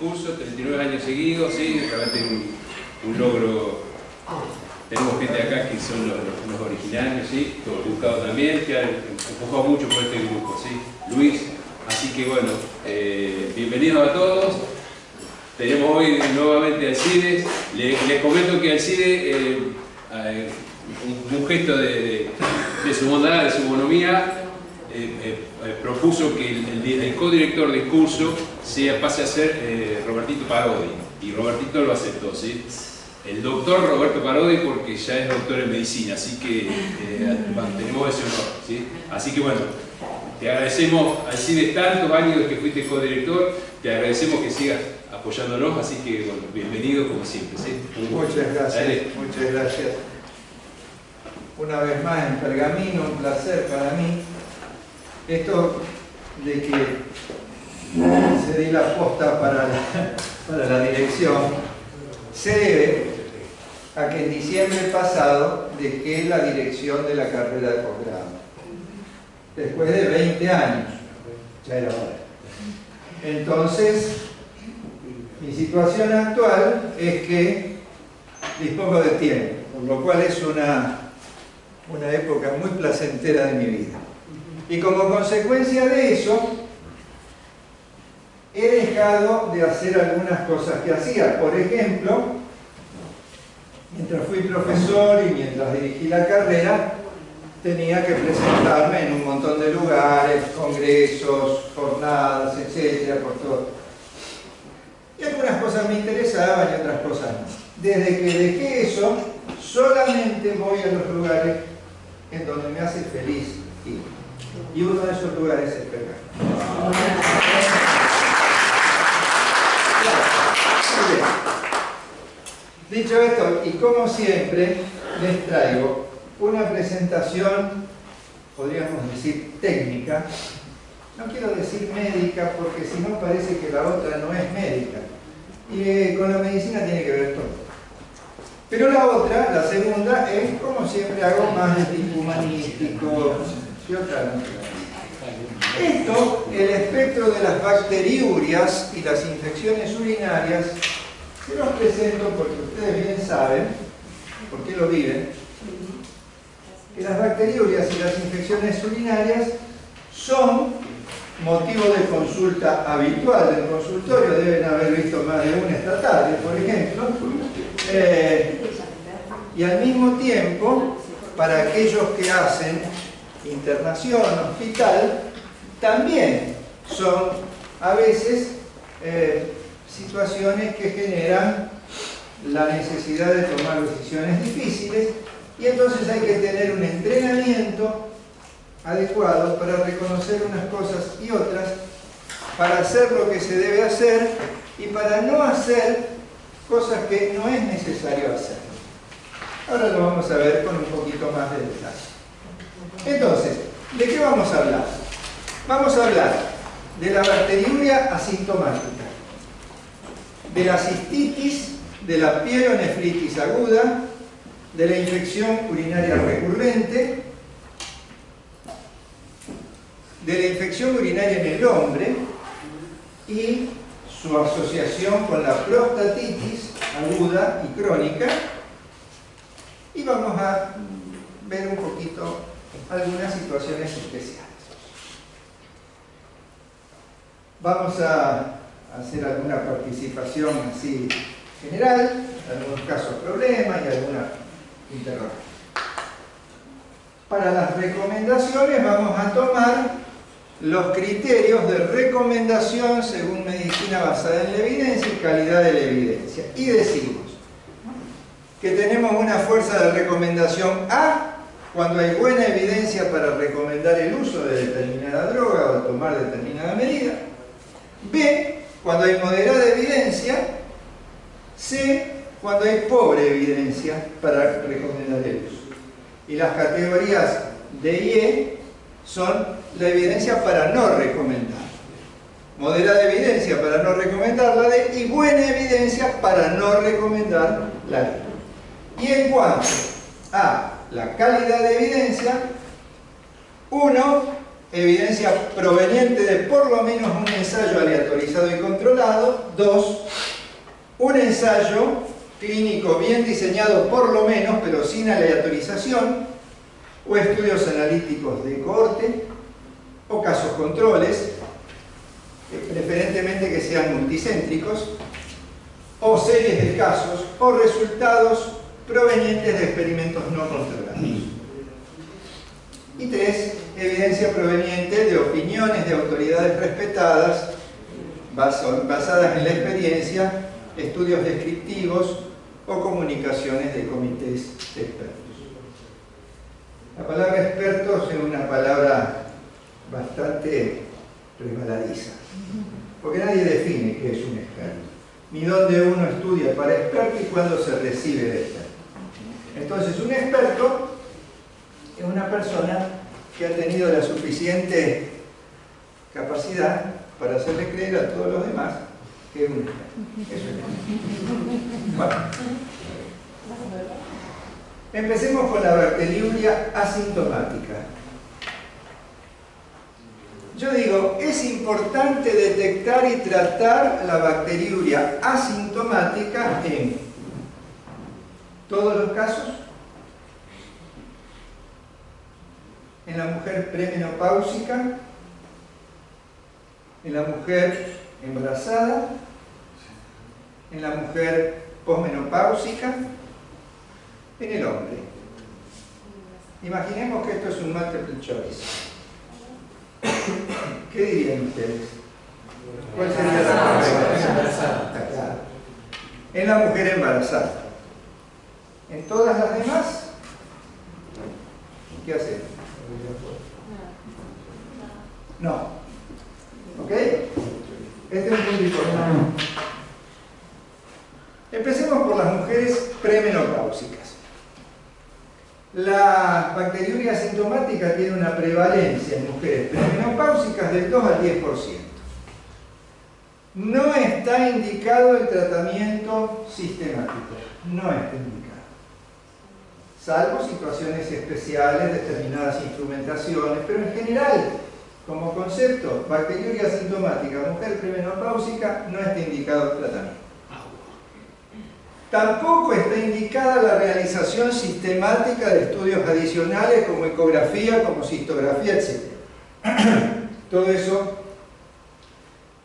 curso, 39 años seguidos, sí, realmente un logro. Tenemos gente acá que son los originarios, sí, Buscado también, que han empujado mucho por este grupo, sí, Luis. Así que bueno, bienvenidos a todos. Tenemos hoy nuevamente a Alcides. Les comento que Alcides, un gesto de su bondad, de su bonomía, propuso que el codirector del curso pase a ser Robertito Parodi, y Robertito lo aceptó, ¿sí? El doctor Roberto Parodi, porque ya es doctor en medicina, así que tenemos ese honor, ¿sí? Así que bueno, te agradecemos, Alcides, tantos años que fuiste codirector, te agradecemos que sigas apoyándonos, así que bueno, bienvenido como siempre, ¿sí? Muchas gracias, muchas gracias. Una vez más en Pergamino, un placer para mí. Esto de que se di la posta para la dirección se debe a que en diciembre pasado dejé la dirección de la carrera de posgrado. Después de 20 años, ya era hora. Entonces, mi situación actual es que dispongo de tiempo, por lo cual es una época muy placentera de mi vida. Y como consecuencia de eso, he dejado de hacer algunas cosas que hacía. Por ejemplo, mientras fui profesor y mientras dirigí la carrera, tenía que presentarme en un montón de lugares, congresos, jornadas, etcétera, por todo. Y algunas cosas me interesaban y otras cosas no. Desde que dejé eso, solamente voy a los lugares en donde me hace feliz ir. Y uno de esos lugares es Pergamino. Dicho esto, y como siempre, les traigo una presentación, podríamos decir técnica. No quiero decir médica porque si no parece que la otra no es médica. Y con la medicina tiene que ver todo. Pero la otra, la segunda, es como siempre hago más de tipo humanístico y otra no. Esto, el espectro de las bacteriurias y las infecciones urinarias, se los presento porque ustedes bien saben, porque lo viven, que las bacteriurias y las infecciones urinarias son motivo de consulta habitual del consultorio. Deben haber visto más de una esta tarde, por ejemplo. Y al mismo tiempo, para aquellos que hacen internación hospital, también son a veces situaciones que generan la necesidad de tomar decisiones difíciles, y entonces hay que tener un entrenamiento adecuado para reconocer unas cosas y otras, para hacer lo que se debe hacer y para no hacer cosas que no es necesario hacer. Ahora lo vamos a ver con un poquito más de detalle. Entonces, ¿de qué vamos a hablar? Vamos a hablar de la bacteriuria asintomática, de la cistitis, de la pielonefritis aguda, de la infección urinaria recurrente, de la infección urinaria en el hombre y su asociación con la prostatitis aguda y crónica, y vamos a ver un poquito algunas situaciones especiales. Vamos a hacer alguna participación así general, algunos casos problemas y alguna interrogante. Para las recomendaciones vamos a tomar los criterios de recomendación según medicina basada en la evidencia y calidad de la evidencia. Y decimos que tenemos una fuerza de recomendación A cuando hay buena evidencia para recomendar el uso de determinada droga o tomar determinada medida. B, cuando hay moderada evidencia. C, cuando hay pobre evidencia para recomendar el uso. Y las categorías D y E son la evidencia para no recomendar. Moderada evidencia para no recomendar la D y buena evidencia para no recomendar la D. Y en cuanto a la calidad de evidencia, 1 evidencia proveniente de por lo menos un ensayo aleatorizado y controlado. 2, un ensayo clínico bien diseñado por lo menos, pero sin aleatorización, o estudios analíticos de cohorte, o casos controles, preferentemente que sean multicéntricos, o series de casos, o resultados provenientes de experimentos no controlados. Y 3, evidencia proveniente de opiniones de autoridades respetadas, basadas en la experiencia, estudios descriptivos o comunicaciones de comités de expertos. La palabra expertos es una palabra bastante resbaladiza, porque nadie define qué es un experto, ni dónde uno estudia para experto y cuándo se recibe de experto. Entonces, un experto es una persona que ha tenido la suficiente capacidad para hacerle creer a todos los demás que es un experto. Eso es. Bueno. Empecemos con la bacteriuria asintomática. Yo digo, es importante detectar y tratar la bacteriuria asintomática en todos los casos, en la mujer premenopáusica, en la mujer embarazada, en la mujer posmenopáusica, en el hombre. Imaginemos que esto es un multiple choice. ¿Qué dirían ustedes? ¿Cuál sería la respuesta? En la mujer embarazada. En todas las demás, ¿qué hacemos? No. ¿Ok? Este es un punto importante. Empecemos por las mujeres premenopáusicas. La bacteriuria asintomática tiene una prevalencia en mujeres premenopáusicas del 2 al 10%. No está indicado el tratamiento sistemático. No está indicado. Salvo situaciones especiales, determinadas instrumentaciones, pero en general, como concepto, bacteriuria asintomática, mujer premenopáusica, no está indicado el tratamiento. Tampoco está indicada la realización sistemática de estudios adicionales como ecografía, como cistografía, etc. Todo eso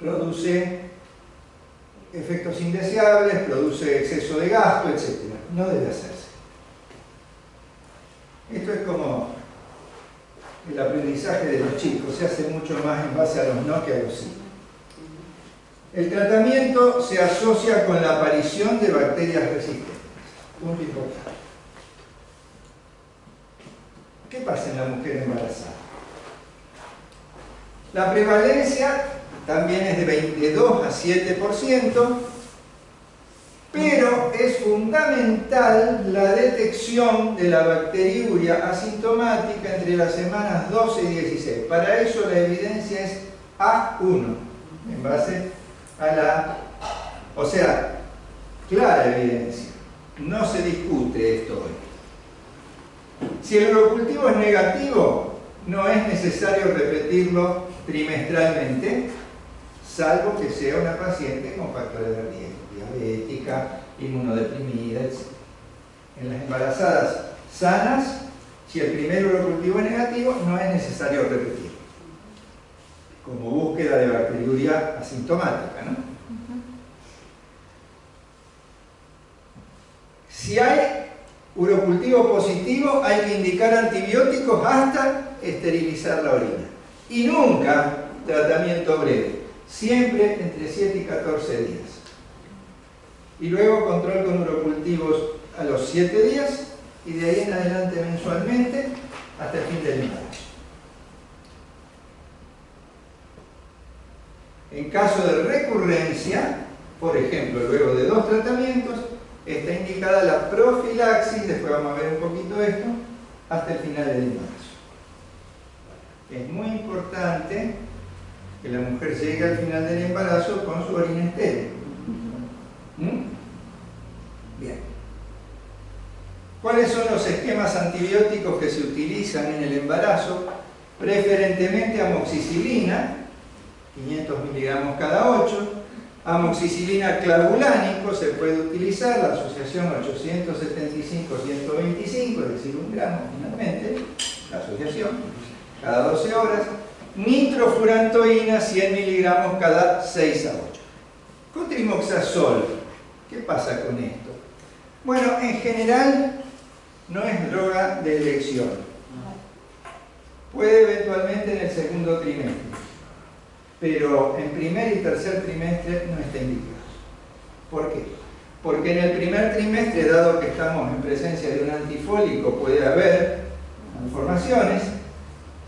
produce efectos indeseables, produce exceso de gasto, etc. No debe hacerse. Esto es como el aprendizaje de los chicos, se hace mucho más en base a los no que a los sí. El tratamiento se asocia con la aparición de bacterias resistentes. Punto importante. ¿Qué pasa en la mujer embarazada? La prevalencia también es de 2 a 7%, pero es fundamental la detección de la bacteriuria asintomática entre las semanas 12 y 16. Para eso la evidencia es A1, en base a la, o sea, clara evidencia. No se discute esto hoy. Si el urocultivo es negativo, no es necesario repetirlo trimestralmente, salvo que sea una paciente con factores de riesgo, diabética, inmunodeprimida, etc. En las embarazadas sanas, si el primer urocultivo es negativo, no es necesario repetirlo, como búsqueda de bacteriuria asintomática, ¿no? Si hay urocultivo positivo, hay que indicar antibióticos hasta esterilizar la orina. Y nunca tratamiento breve, siempre entre 7 y 14 días. Y luego control con urocultivos a los 7 días y de ahí en adelante mensualmente hasta el fin del embarazo. En caso de recurrencia, por ejemplo, luego de 2 tratamientos, está indicada la profilaxis, después vamos a ver un poquito esto, hasta el final del embarazo. Es muy importante que la mujer llegue al final del embarazo con su orina estéril. Bien. ¿Cuáles son los esquemas antibióticos que se utilizan en el embarazo? preferentemente amoxicilina, 500 miligramos cada 8, amoxicilina clavulánico se puede utilizar, la asociación 875-125, es decir, 1 gramo finalmente, la asociación, cada 12 horas, nitrofurantoína 100 miligramos cada 6 a 8. Cotrimoxazol, ¿qué pasa con esto? Bueno, en general no es droga de elección. Puede eventualmente en el segundo trimestre, pero en primer y tercer trimestre no está indicado. ¿Por qué? Porque en el primer trimestre, dado que estamos en presencia de un antifólico, puede haber malformaciones,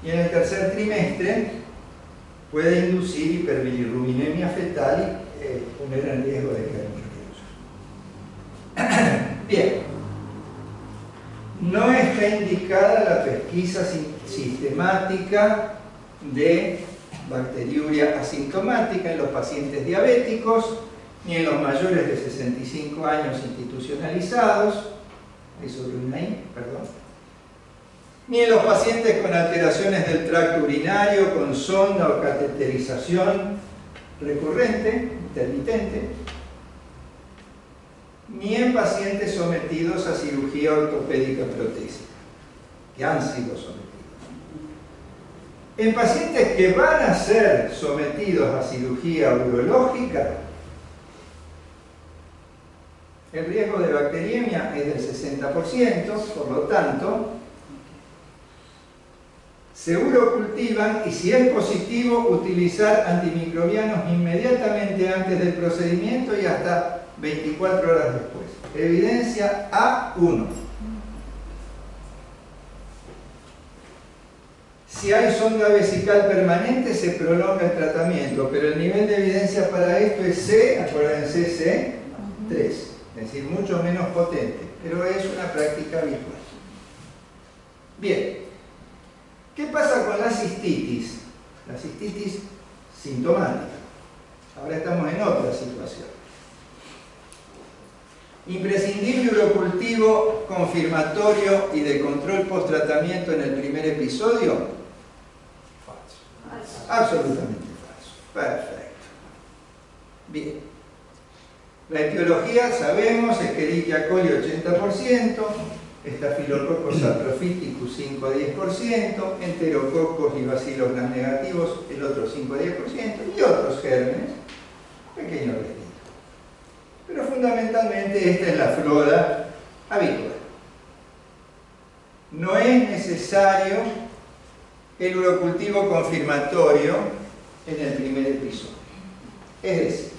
y en el tercer trimestre puede inducir hiperbilirrubinemia fetal y poner en riesgo de germinal. Bien, no está indicada la pesquisa sistemática de bacteriuria asintomática en los pacientes diabéticos, ni en los mayores de 65 años institucionalizados, ni en los pacientes con alteraciones del tracto urinario, con sonda o cateterización recurrente, intermitente, ni en pacientes sometidos a cirugía ortopédica protésica, que han sido sometidos. En pacientes que van a ser sometidos a cirugía urológica, el riesgo de bacteriemia es del 60%, por lo tanto, seguro cultivan y si es positivo, utilizar antimicrobianos inmediatamente antes del procedimiento y hasta 24 horas después. Evidencia A1. Si hay sonda vesical permanente, se prolonga el tratamiento, pero el nivel de evidencia para esto es C, acuérdense, C3, es decir, mucho menos potente, pero es una práctica habitual. Bien, ¿qué pasa con la cistitis? La cistitis sintomática. Ahora estamos en otra situación. Imprescindible urocultivo confirmatorio y de control post-tratamiento en el primer episodio. Falso. Absolutamente falso. Perfecto. Bien. La etiología, sabemos, Escherichia coli 80%, Staphylococcus saprophyticus 5 a 10%, Enterococos y Bacillus gram negativos el otro 5 a 10% y otros gérmenes, pequeño retiro. Pero fundamentalmente esta es la flora habitual. No es necesario el urocultivo confirmatorio en el primer episodio. Es decir,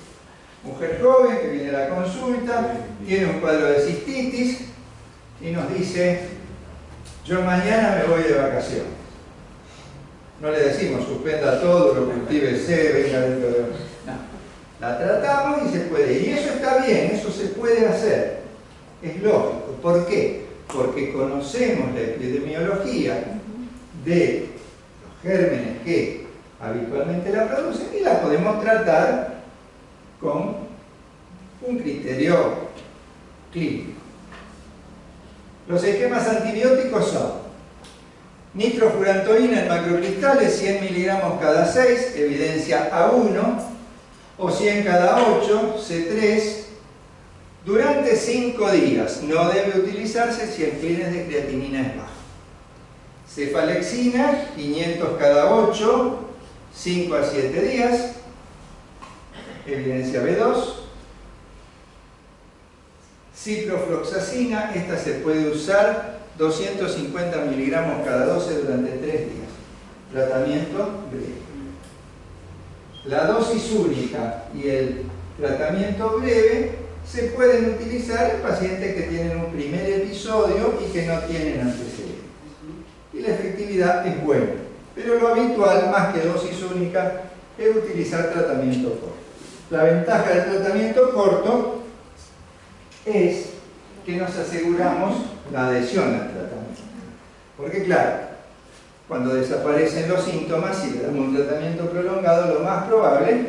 mujer joven que viene a la consulta, tiene un cuadro de cistitis y nos dice, yo mañana me voy de vacaciones. No le decimos, suspenda todo, urocultívese, venga dentro de... No. La tratamos y se puede ir. Y eso está bien, eso se puede hacer. Es lógico. ¿Por qué? Porque conocemos la epidemiología de los gérmenes que habitualmente la producen y la podemos tratar con un criterio clínico. Los esquemas antibióticos son nitrofurantoína en macrocristales, 100 miligramos cada 6, evidencia A1, o 100 cada 8, C3, durante 5 días. No debe utilizarse si el clearance de creatinina es bajo. Cefalexina, 500 cada 8, 5 a 7 días, evidencia B2. Ciprofloxacina, esta se puede usar 250 miligramos cada 12 durante 3 días. Tratamiento breve. La dosis única y el tratamiento breve se pueden utilizar en pacientes que tienen un primer episodio y que no tienen antecedentes. Y la efectividad es buena, pero lo habitual, más que dosis única, es utilizar tratamiento corto. La ventaja del tratamiento corto es que nos aseguramos la adhesión al tratamiento. Porque claro, cuando desaparecen los síntomas, si le damos un tratamiento prolongado, lo más probable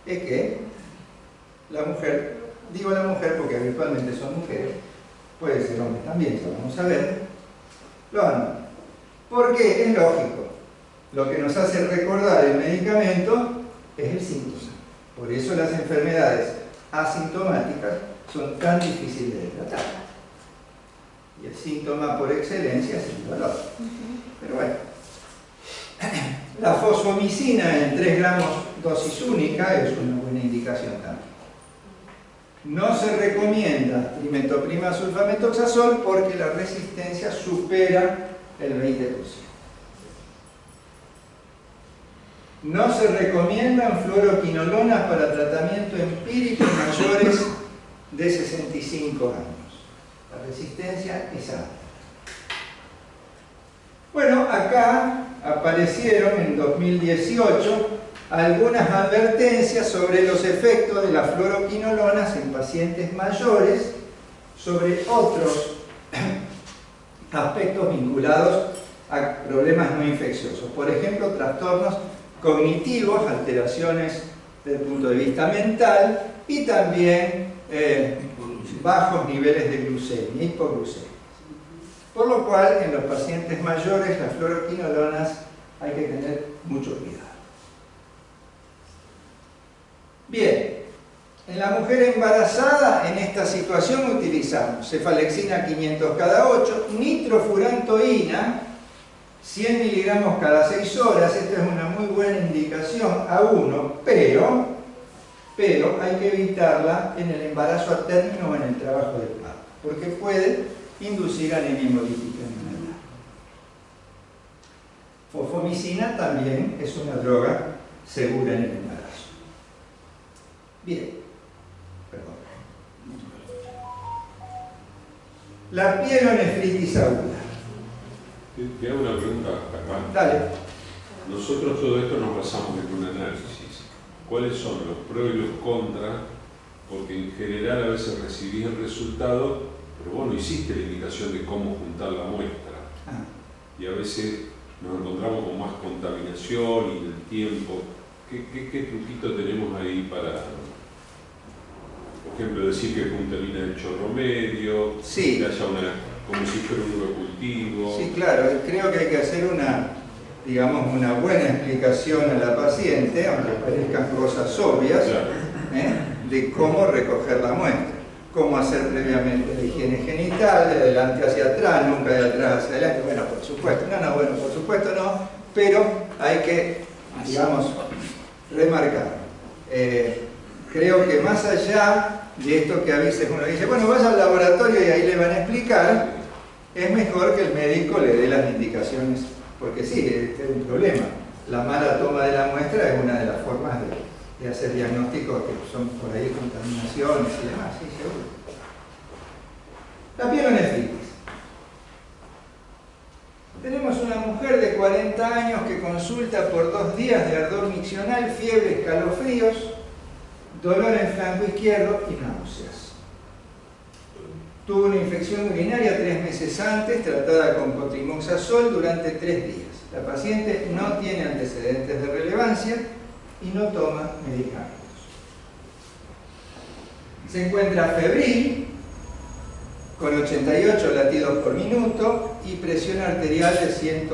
es que la mujer, digo la mujer porque habitualmente son mujeres, puede ser hombres también, lo vamos a ver, lo hagan. Porque es lógico, lo que nos hace recordar el medicamento es el síntoma. Por eso las enfermedades asintomáticas son tan difíciles de tratar. Y el síntoma por excelencia es el dolor. Pero bueno, la fosfomicina en 3 gramos dosis única es una buena indicación también. No se recomienda trimetoprima sulfametoxazol porque la resistencia supera el 20%. No se recomiendan fluoroquinolonas para tratamiento empírico en mayores de 65 años. La resistencia es alta. Bueno, acá aparecieron en 2018 algunas advertencias sobre los efectos de las fluoroquinolonas en pacientes mayores sobre otros aspectos vinculados a problemas no infecciosos. Por ejemplo, trastornos cognitivos, alteraciones desde el punto de vista mental y también bajos niveles de glucemia, hipoglucemia. Por lo cual, en los pacientes mayores, las fluoroquinolonas hay que tener mucho cuidado. Bien, en la mujer embarazada, en esta situación utilizamos cefalexina 500 cada 8, nitrofurantoína 100 miligramos cada 6 horas. Esta es una muy buena indicación a uno, pero hay que evitarla en el embarazo a término o en el trabajo del parto, porque puede inducir anemia hemolítica en una edad. Fosfomicina también es una droga segura en el embarazo. Bien, perdón. La pielonefritis aguda. Te hago una pregunta, Germán. Dale. Nosotros todo esto nos basamos en un análisis. ¿Cuáles son los pros y los contras? Porque en general a veces recibís el resultado, pero vos no hiciste la indicación de cómo juntar la muestra. Y a veces nos encontramos con más contaminación y el tiempo. ¿Qué truquito tenemos ahí para, por ejemplo, decir que contamina el chorro medio, sí, que haya como si fuera un urocultivo? Sí, claro, creo que hay que hacer una buena explicación a la paciente, aunque parezcan cosas obvias, Claro. De cómo recoger la muestra, cómo hacer previamente la higiene genital, de adelante hacia atrás, nunca de atrás hacia adelante. Bueno, por supuesto, por supuesto no, pero hay que, remarcar. Creo que más allá de esto que a veces uno dice, bueno, vaya al laboratorio y ahí le van a explicar, es mejor que el médico le dé las indicaciones, porque sí, este es un problema. La mala toma de la muestra es una de las formas de hacer diagnósticos que son por ahí contaminaciones y demás, sí, seguro. La pielonefritis. Tenemos una mujer de 40 años que consulta por 2 días de ardor miccional, fiebre, escalofríos, dolor en flanco izquierdo y náuseas. Tuvo una infección urinaria 3 meses antes, tratada con cotrimoxazol durante 3 días. La paciente no tiene antecedentes de relevancia y no toma medicamentos. Se encuentra febril, con 88 latidos por minuto y presión arterial de 102/66.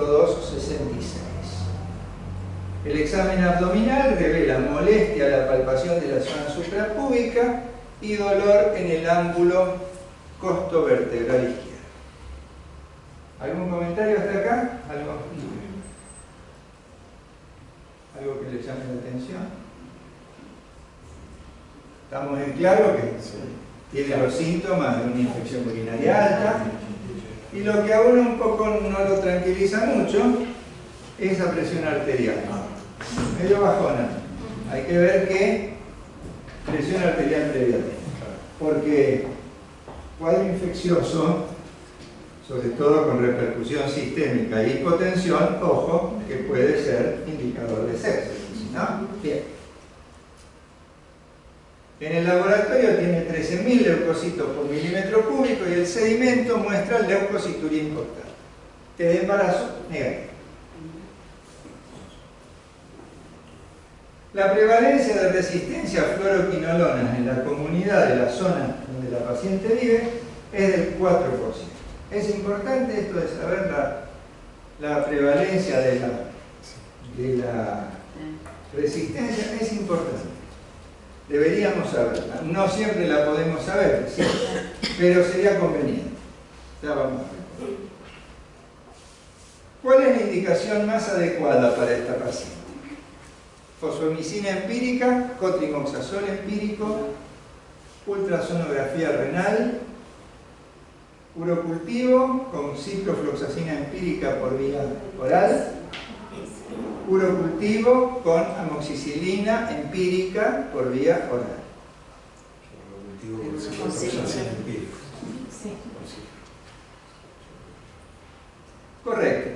El examen abdominal revela molestia a la palpación de la zona suprapúbica y dolor en el ángulo costovertebral izquierdo. ¿Algún comentario hasta acá? ¿Algo que le llame la atención? ¿Estamos en claro que tiene los síntomas de una infección urinaria alta? Y lo que a uno un poco no lo tranquiliza mucho es la presión arterial. Medio bajona. Hay que ver qué presión arterial previa tiene. Porque cuadro infeccioso, sobre todo con repercusión sistémica y hipotensión, ojo, que puede ser indicador de sepsis, ¿no? Bien. En el laboratorio tiene 13.000 leucocitos por milímetro cúbico y el sedimento muestra leucocituria importante. Test de embarazo negativo. La prevalencia de resistencia a fluoroquinolonas en la comunidad de la zona donde la paciente vive es del 4%. Es importante esto de saber la prevalencia de la resistencia es importante. Deberíamos saberla. No siempre la podemos saber, ¿sí? Pero sería conveniente. Ya vamos a ver. ¿Cuál es la indicación más adecuada para esta paciente? Fosfomicina empírica, cotrimoxazol empírico, ultrasonografía renal, urocultivo con ciprofloxacina empírica por vía oral, urocultivo con amoxicilina empírica por vía oral. Correcto.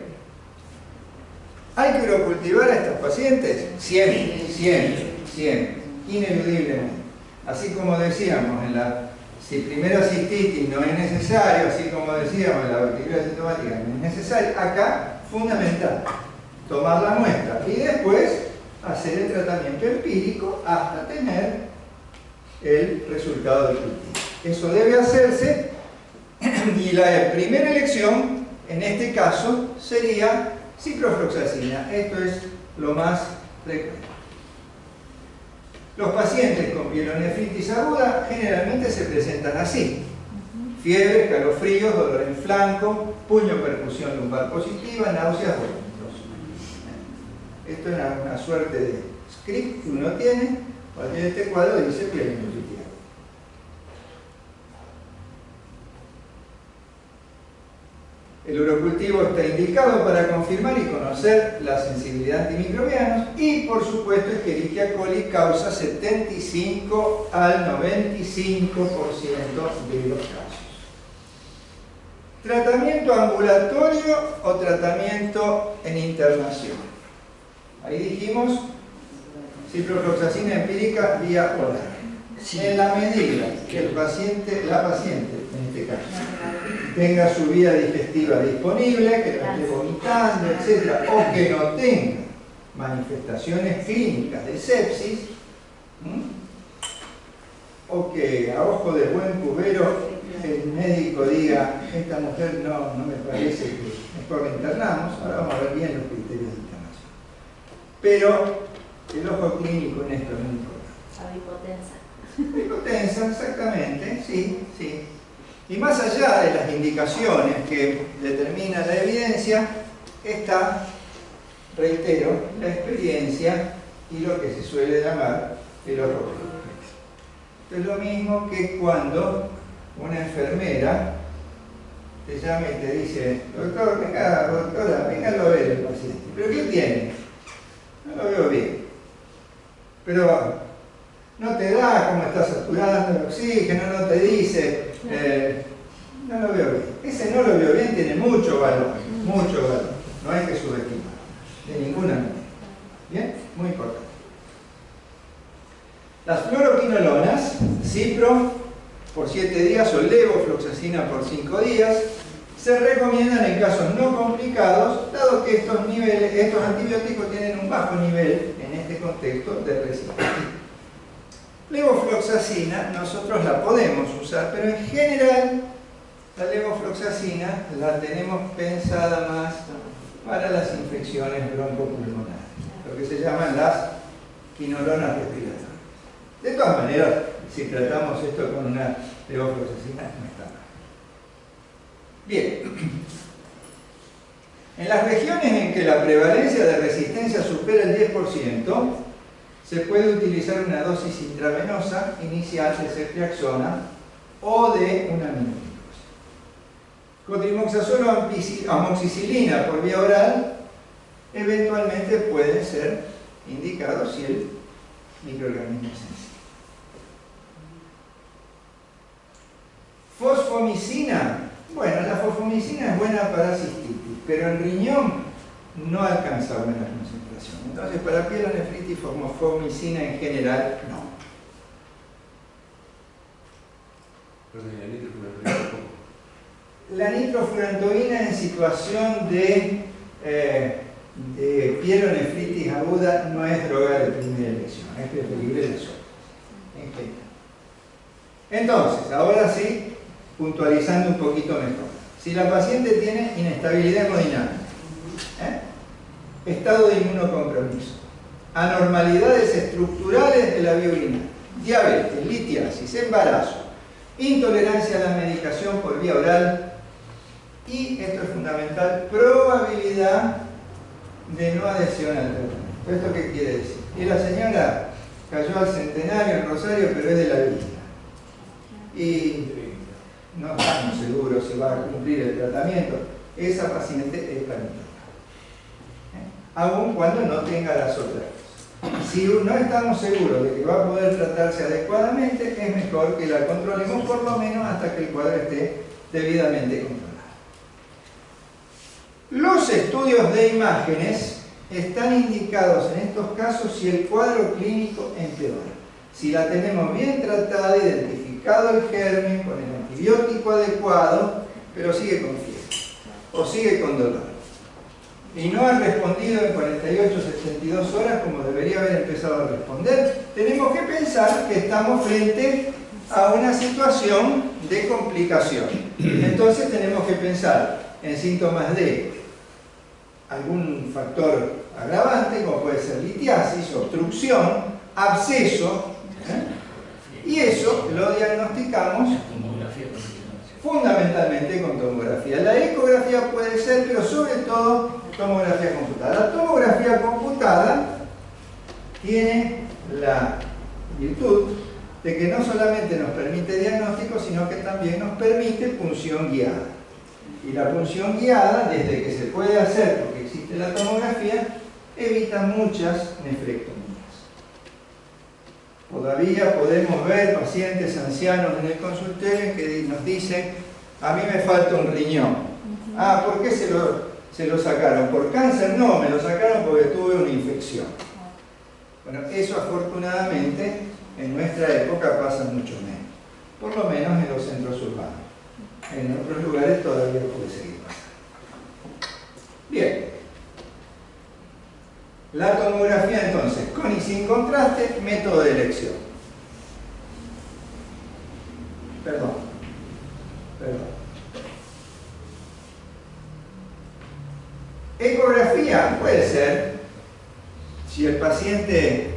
¿Hay que urocultivar a estos pacientes? Siempre, siempre, siempre, ineludiblemente. Así como decíamos, si primero cistitis no es necesario, así como decíamos, la urticaria sintomática no es necesario, acá, fundamental, tomar la muestra y después hacer el tratamiento empírico hasta tener el resultado del cultivo. Eso debe hacerse y la primera elección, en este caso, sería ciprofloxacina. Esto es lo más frecuente. Los pacientes con pielonefritis aguda generalmente se presentan así: fiebre, escalofríos, dolor en flanco, puño percusión lumbar positiva, náuseas, vómitos. Esto es una suerte de script que uno tiene. Cualquier este cuadro dice pielonefritis aguda. El urocultivo está indicado para confirmar y conocer la sensibilidad a antimicrobianos y, por supuesto, Escherichia coli causa 75 al 95% de los casos. ¿Tratamiento ambulatorio o tratamiento en internación? Ahí dijimos ciprofloxacina empírica vía oral. En la medida que la paciente, en este caso, tenga su vía digestiva disponible, que no esté vomitando, etc., o que no tenga manifestaciones clínicas de sepsis, o que a ojo de buen cubero el médico diga: esta mujer no me parece que mejor la internamos. Ahora vamos a ver bien los criterios de internación. Pero el ojo clínico en esto no importa. Hipotensa, exactamente, sí, sí. Y más allá de las indicaciones que determina la evidencia, está, reitero, la experiencia y lo que se suele llamar el horror. Esto es lo mismo que cuando una enfermera te llama y te dice: doctor, venga, doctora, venga a ver el paciente. ¿Pero qué tiene? No lo veo bien. Pero no te da cómo está saturando el oxígeno, no te dice, no lo veo bien. Ese no lo veo bien tiene mucho valor, no hay que subestimar, de ninguna manera. ¿Bien? Muy importante. Las fluoroquinolonas, cipro por 7 días o levofloxacina por 5 días, se recomiendan en casos no complicados, dado que estos antibióticos tienen un bajo nivel, en este contexto, de resistencia. Levofloxacina nosotros la podemos usar, pero en general la levofloxacina la tenemos pensada más para las infecciones broncopulmonares, lo que se llaman las quinolonas respiratorias. De todas maneras, si tratamos esto con una levofloxacina, no está mal. Bien. En las regiones en que la prevalencia de resistencia supera el 10%, se puede utilizar una dosis intravenosa inicial de ceftriaxona o de una aminoglucosa. Cotrimoxazol o amoxicilina por vía oral eventualmente pueden ser indicados si el microorganismo es sensible. Fosfomicina. Bueno, la fosfomicina es buena para cistitis, pero en riñón no alcanza buena concentración. Entonces, para pielonefritis, fosfomicina en general, no. La nitrofurantoína en situación de pielonefritis aguda no es droga de primera elección, es preferible las otras, en general. Entonces, ahora sí, puntualizando un poquito mejor. Si la paciente tiene inestabilidad hemodinámica, Estado de inmunocompromiso, anormalidades estructurales de la vía urinaria, diabetes, litiasis, embarazo, intolerancia a la medicación por vía oral y, esto es fundamental, probabilidad de no adhesión al tratamiento. ¿Esto qué quiere decir? Y la señora cayó al centenario en Rosario, pero es de la vista. Y no estamos seguros si va a cumplir el tratamiento. Esa paciente es planetóloga. Aun cuando no tenga las otras cosas. Si no estamos seguros de que va a poder tratarse adecuadamente, es mejor que la controlemos por lo menos hasta que el cuadro esté debidamente controlado. Los estudios de imágenes están indicados en estos casos si el cuadro clínico empeora. Si la tenemos bien tratada, identificado el germen con el antibiótico adecuado, pero sigue con fiebre o sigue con dolor y no ha respondido en 48-72 horas como debería haber empezado a responder, tenemos que pensar que estamos frente a una situación de complicación. Entonces tenemos que pensar en síntomas de algún factor agravante, como puede ser litiasis, obstrucción, absceso, y eso lo diagnosticamos fundamentalmente con tomografía. La ecografía puede ser, pero sobre todo tomografía computada. La tomografía computada tiene la virtud de que no solamente nos permite diagnóstico, sino que también nos permite punción guiada. Y la punción guiada, desde que se puede hacer, porque existe la tomografía, evita muchas nefrectomías. Todavía podemos ver pacientes ancianos en el consultorio que nos dicen: a mí me falta un riñón. Ah, ¿por qué se lo sacaron? ¿Por cáncer? No, me lo sacaron porque tuve una infección. Bueno, eso afortunadamente en nuestra época pasa mucho menos, por lo menos en los centros urbanos. En otros lugares todavía puede seguir pasando. Bien. La tomografía entonces, con y sin contraste, método de elección. Perdón. Ecografía puede ser, si el paciente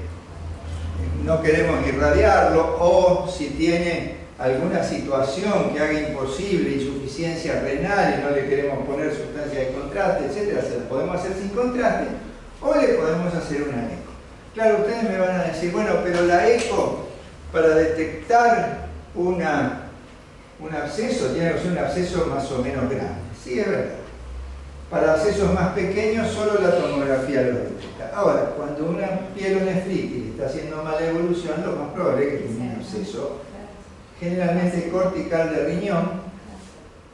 no queremos irradiarlo o si tiene alguna situación que haga imposible insuficiencia renal y no le queremos poner sustancia de contraste, etcétera, se la podemos hacer sin contraste o le podemos hacer una eco. Claro, ustedes me van a decir: bueno, pero la eco para detectar un absceso tiene que ser un absceso más o menos grande. Sí, es verdad. Para abscesos más pequeños solo la tomografía lo detecta. Ahora, cuando una pielonefritis está haciendo mala evolución, lo más probable es que tenga un absceso generalmente cortical de riñón,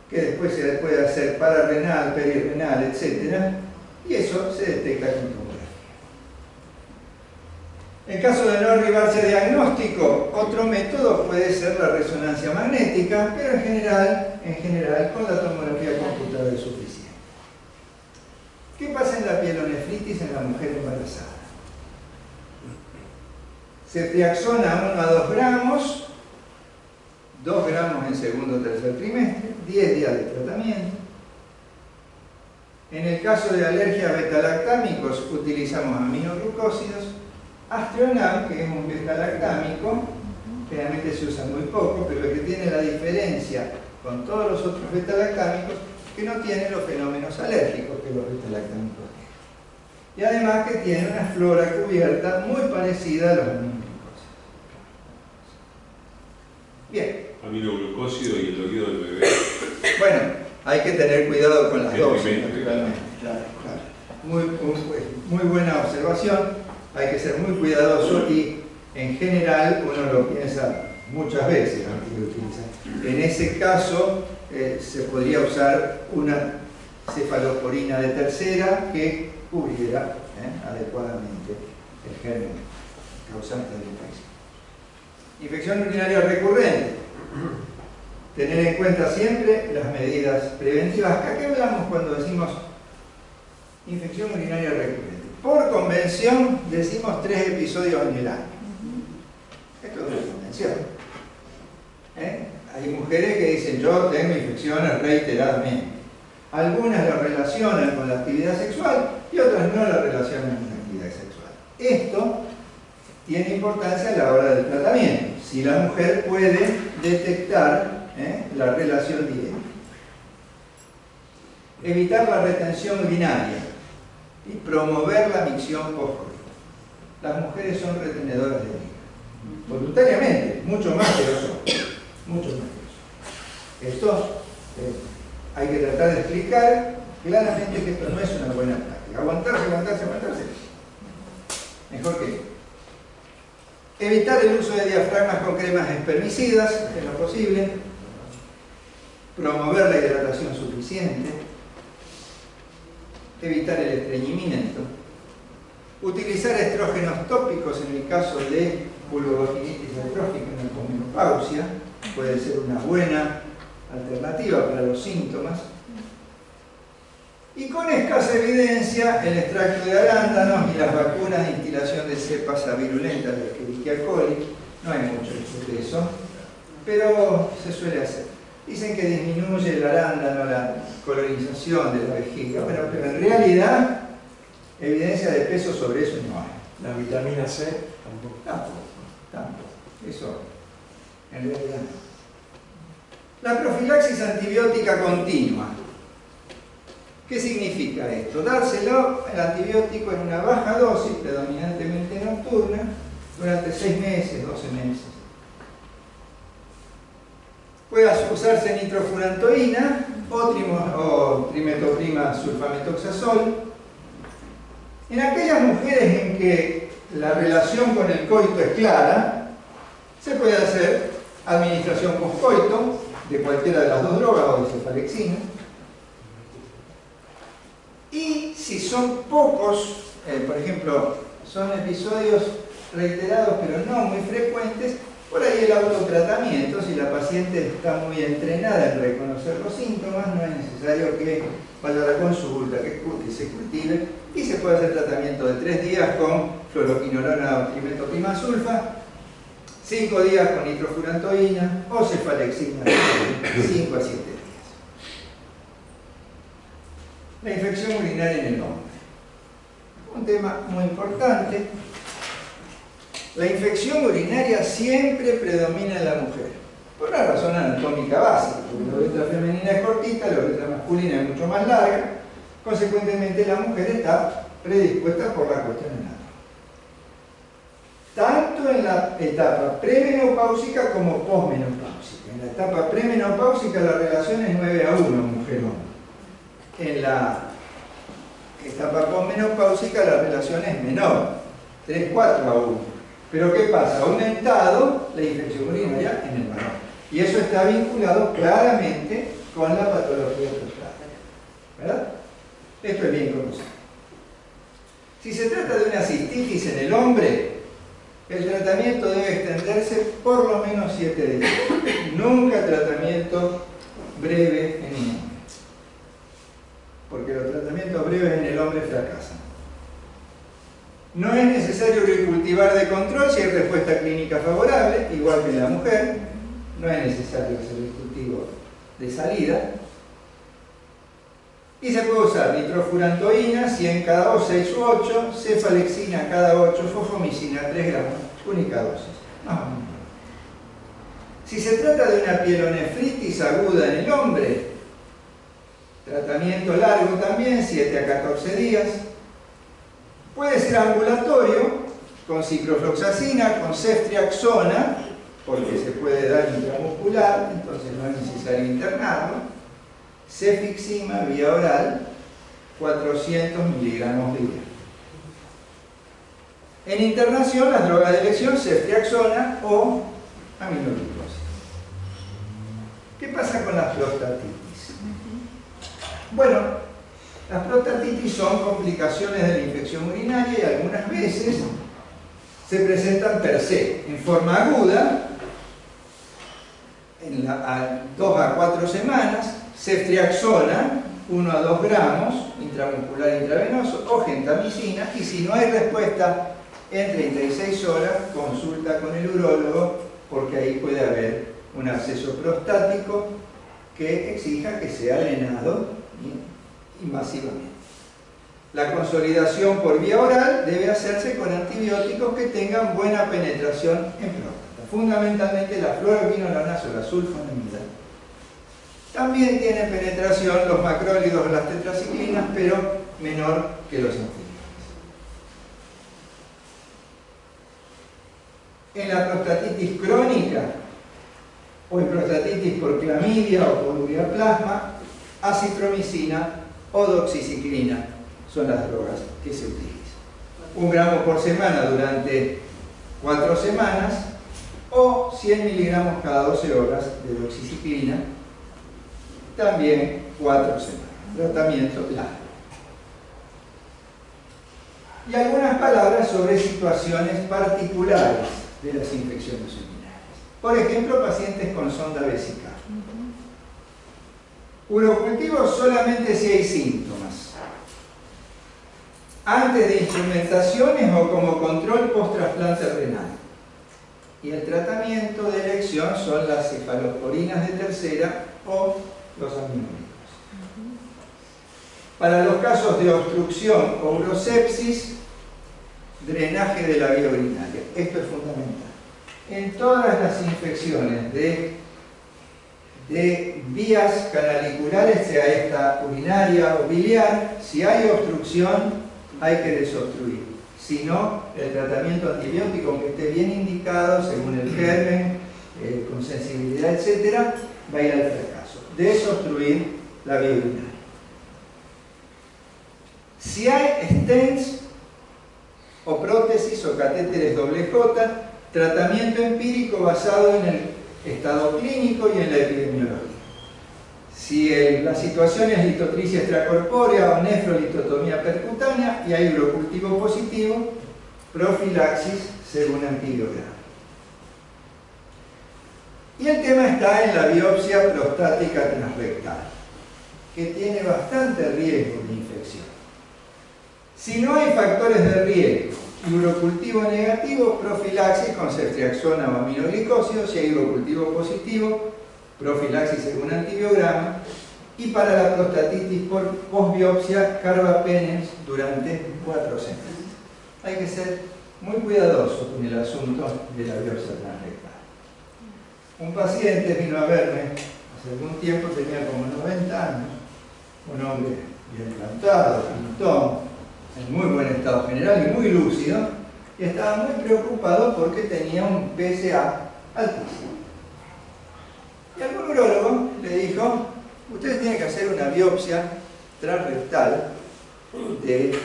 que después se le puede hacer pararrenal, perirrenal, etc. Y eso se detecta con tomografía. En caso de no arribarse a diagnóstico, otro método puede ser la resonancia magnética, pero en general con la tomografía computada es suficiente. ¿Qué pasa en la pielonefritis en la mujer embarazada? Ceftriaxona 1 a 2 gramos, 2 gramos en segundo o tercer trimestre, 10 días de tratamiento. En el caso de alergia a betalactámicos utilizamos aminoglucósidos. Astronam, que es un betalactámico, generalmente se usa muy poco, pero el que tiene la diferencia con todos los otros betalactámicos, que no tiene los fenómenos alérgicos que los betalactámicos tienen. Y además que tiene una flora cubierta muy parecida a los aminoglucósidos. Bien. Aminoglucósido y el oído del bebé. Bueno, hay que tener cuidado con las dosis, naturalmente. Claro. Muy buena observación. Hay que ser muy cuidadoso y en general uno lo piensa muchas veces antes de utilizar. En ese caso se podría usar una cefalosporina de tercera que cubriera adecuadamente el germen causante de la infección. Infección urinaria recurrente. Tener en cuenta siempre las medidas preventivas. ¿A qué hablamos cuando decimos infección urinaria recurrente? Por convención decimos 3 episodios en el año. Esto es una convención. Hay mujeres que dicen: yo tengo infecciones reiteradamente. Algunas lo relacionan con la actividad sexual y otras no lo relacionan con la actividad sexual. Esto tiene importancia a la hora del tratamiento, si la mujer puede detectar la relación directa. Evitar la retención urinaria y promover la micción postcoital. Las mujeres son retenedoras de orina, voluntariamente, mucho más que los hombres, mucho más que los hombres. Esto hay que tratar de explicar claramente que esto no es una buena práctica. Aguantarse. Mejor que esto. Evitar el uso de diafragmas con cremas espermicidas, en lo posible. Promover la hidratación suficiente. Evitar el estreñimiento. Utilizar estrógenos tópicos en el caso de vulvovaginitis atrófica en la posmenopausia. Puede ser una buena alternativa para los síntomas. Y con escasa evidencia, el extracto de arándanos y las vacunas de instilación de cepas avirulentas de Escherichia coli. No hay mucho de eso, pero se suele hacer. Dicen que disminuye el arándano la colonización de la vejiga, bueno, pero en realidad evidencia de peso sobre eso no hay. La vitamina C Tampoco. Eso en realidad no. La profilaxis antibiótica continua. ¿Qué significa esto? Dárselo el antibiótico en una baja dosis, predominantemente nocturna, durante 6 meses, 12 meses. Puede usarse nitrofurantoína o trimetoprima sulfametoxazol. En aquellas mujeres en que la relación con el coito es clara, se puede hacer administración postcoito de cualquiera de las dos drogas o de cefalexina. Y si son pocos, por ejemplo, son episodios reiterados pero no muy frecuentes, por ahí el autotratamiento, si la paciente está muy entrenada en reconocer los síntomas, no es necesario que vaya a la consulta, que se cultive, y se puede hacer tratamiento de 3 días con fluoroquinolona o trimetoprima sulfa, 5 días con nitrofurantoína o cefalexina, 5 a 7 días. La infección urinaria en el hombre. Un tema muy importante. La infección urinaria siempre predomina en la mujer, por una razón anatómica básica, porque la uretra femenina es cortita, la uretra masculina es mucho más larga, consecuentemente la mujer está predispuesta por la cuestión anatómica. Tanto en la etapa premenopáusica como posmenopáusica. En la etapa premenopáusica la relación es 9-1 mujer-hombre. En la etapa posmenopáusica la relación es menor, 3-4-1. Pero ¿qué pasa? Ha aumentado la infección urinaria en el varón. Y eso está vinculado claramente con la patología prostática. ¿Verdad? Esto es bien conocido. Si se trata de una cistitis en el hombre, el tratamiento debe extenderse por lo menos 7 días. Nunca tratamiento breve en un hombre. Porque los tratamientos breves en el hombre fracasan. No es necesario recultivar de control si hay respuesta clínica favorable, igual que en la mujer. No es necesario hacer el cultivo de salida. Y se puede usar nitrofurantoína, 100 cada 2, 6 u 8, cefalexina cada 8, fofomicina 3 gramos, única dosis. Más o menos. Si se trata de una pielonefritis aguda en el hombre, tratamiento largo también, 7 a 14 días. Puede ser ambulatorio, con ciprofloxacina, con ceftriaxona, porque se puede dar intramuscular, entonces no es necesario internarlo. Cefixima vía oral, 400 miligramos día. En internación, las drogas de elección, ceftriaxona o aminoglucosa. ¿Qué pasa con las prostatitis? Bueno, las prostatitis son complicaciones de la infección urinaria y algunas veces se presentan per se, en forma aguda, a 2 a 4 semanas, ceftriaxona, 1 a 2 gramos, intramuscular intravenoso, o gentamicina, y si no hay respuesta en 36 horas, consulta con el urólogo, porque ahí puede haber un absceso prostático que exija que sea drenado invasivamente. La consolidación por vía oral debe hacerse con antibióticos que tengan buena penetración en próstata, fundamentalmente la fluoroquinolonas o la sulfonamida. También tiene penetración los macrólidos o las tetraciclinas, pero menor que los antibióticos. En la prostatitis crónica o en prostatitis por clamidia o por ureaplasma, acitromicina o doxiciclina son las drogas que se utilizan. 1 gramo por semana durante 4 semanas o 100 miligramos cada 12 horas de doxiciclina, también 4 semanas. Tratamiento largo. Y algunas palabras sobre situaciones particulares de las infecciones urinarias. Por ejemplo, pacientes con sonda vesical. Urocultivo solamente si hay síntomas. Antes de instrumentaciones o como control post-trasplante renal. Y el tratamiento de elección son las cefalosporinas de tercera o los aminónicos. Para los casos de obstrucción o urosepsis, drenaje de la vía urinaria. Esto es fundamental. En todas las infecciones de vías canaliculares, sea esta urinaria o biliar, si hay obstrucción, hay que desobstruir. Si no, el tratamiento antibiótico, aunque esté bien indicado, según el germen, con sensibilidad, etc., va a ir al fracaso. Desobstruir la vía urinaria. Si hay stents o prótesis o catéteres doble J, tratamiento empírico basado en el estado clínico y en la epidemiología. Si la situación es litotricia extracorpórea o nefrolitotomía percutánea y hay urocultivo positivo, profilaxis según antibiograma. Y el tema está en la biopsia prostática transrectal, que tiene bastante riesgo de infección. Si no hay factores de riesgo y urocultivo negativo, profilaxis con ceftriaxona o aminoglicósido. Si hay urocultivo positivo, profilaxis según antibiograma. Y para la prostatitis por posbiopsia, carbapenems durante 4 semanas. Hay que ser muy cuidadoso con el asunto de la biopsia transrectal. Un paciente vino a verme hace algún tiempo, tenía como 90 años, un hombre bien plantado, pintón, en muy buen estado general y muy lúcido, y estaba muy preocupado porque tenía un PSA altísimo. Y algún urólogo le dijo: usted tiene que hacer una biopsia transrectal de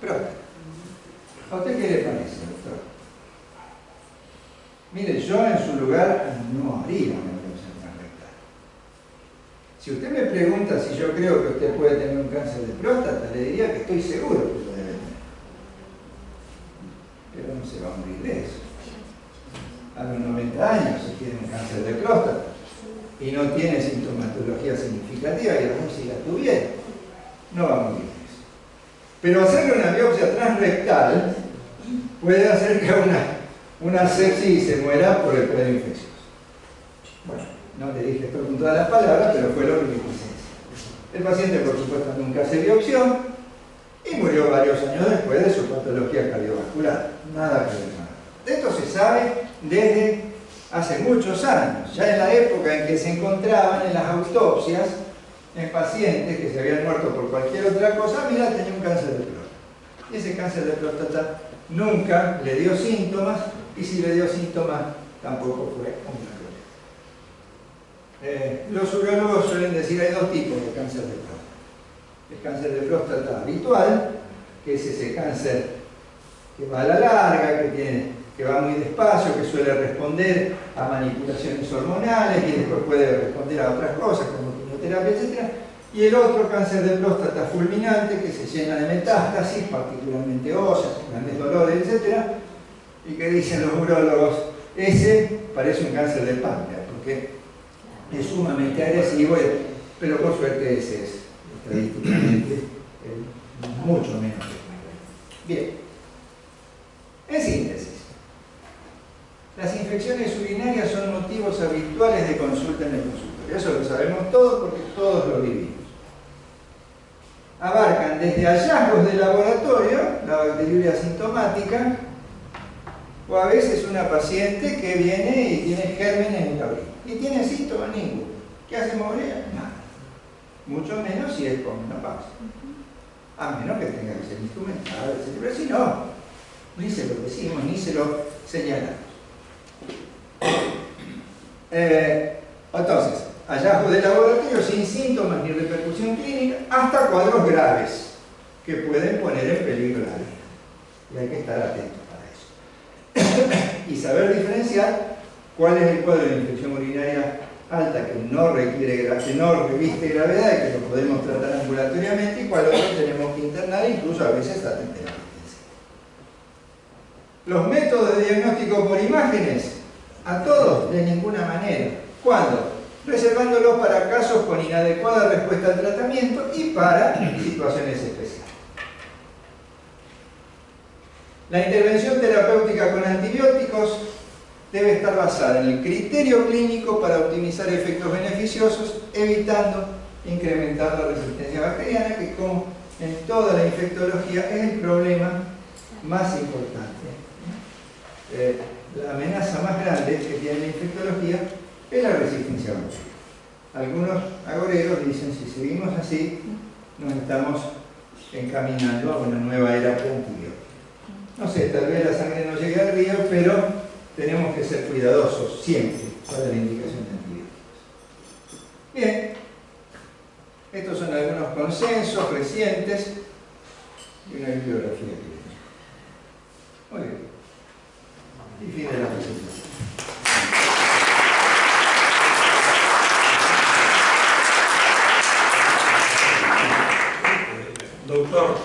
próstata. ¿A usted qué le parece, doctor? Mire, yo en su lugar no haría una biopsia transrectal. Si usted me pregunta si yo creo que usted puede tener un cáncer de próstata, le diría que estoy seguro que lo debe tener. Pero no se va a morir de eso. A los 90 años se tiene un cáncer de próstata y no tiene sintomatología significativa, y aún si la tuviera, no va a morir de eso. Pero hacerle una biopsia transrectal puede hacer que una sepsis se muera por el pedo infeccioso. Bueno, no le dije esto con todas las palabras, pero fue lo que le quise decir. El paciente, por supuesto, nunca se biopsió y murió varios años después de su patología cardiovascular. Nada que ver. De esto se sabe desde hace muchos años, ya en la época en que se encontraban en las autopsias en pacientes que se habían muerto por cualquier otra cosa. Mira, tenía un cáncer de próstata. Y ese cáncer de próstata nunca le dio síntomas, y si le dio síntomas, tampoco fue un cáncer. Los urólogos suelen decir que hay 2 tipos de cáncer de próstata. El cáncer de próstata habitual, que es ese cáncer que va a la larga, que va muy despacio, que suele responder a manipulaciones hormonales y después puede responder a otras cosas como quimioterapia, etc. Y el otro cáncer de próstata fulminante, que se llena de metástasis, particularmente óseas, grandes dolores, etc. Y que dicen los urólogos, ese parece un cáncer de páncreas, porque es sumamente agresivo, pero por suerte ese es estadísticamente mucho menos frecuente. Bien, en síntesis, las infecciones urinarias son motivos habituales de consulta en el consultorio. Eso lo sabemos todos porque todos lo vivimos. abarcan desde hallazgos de laboratorio, la bacteriuria asintomática, o a veces una paciente que viene y tiene gérmenes en la orina. ¿Y tiene síntomas? Ninguno. ¿Qué hacemos con ella? Nada. Mucho menos si es con menopausia. A menos que tenga que ser instrumental, etc. Pero si no, ni se lo decimos, ni se lo señalamos. Entonces, hallazgos de laboratorio sin síntomas ni repercusión clínica, hasta cuadros graves que pueden poner en peligro la vida. Y hay que estar atentos para eso. Y saber diferenciar cuál es el cuadro de infección urinaria alta que no reviste gravedad y que lo podemos tratar ambulatoriamente, y cuál otro tenemos que internar, incluso a veces hasta en terapia intensiva. Los métodos de diagnóstico por imágenes, a todos de ninguna manera. ¿Cuándo? Reservándolos para casos con inadecuada respuesta al tratamiento y para situaciones especiales. La intervención terapéutica con antibióticos debe estar basada en el criterio clínico para optimizar efectos beneficiosos, evitando incrementar la resistencia bacteriana, que como en toda la infectología es el problema más importante. La amenaza más grande que tiene la infectología es la resistencia bacteriana. Algunos agoreros dicen, si seguimos así, nos estamos encaminando a una nueva era antibiótica. No sé, tal vez la sangre no llegue al río, pero tenemos que ser cuidadosos siempre para la indicación de antibióticos. Bien, estos son algunos consensos recientes y una bibliografía que... Muy bien.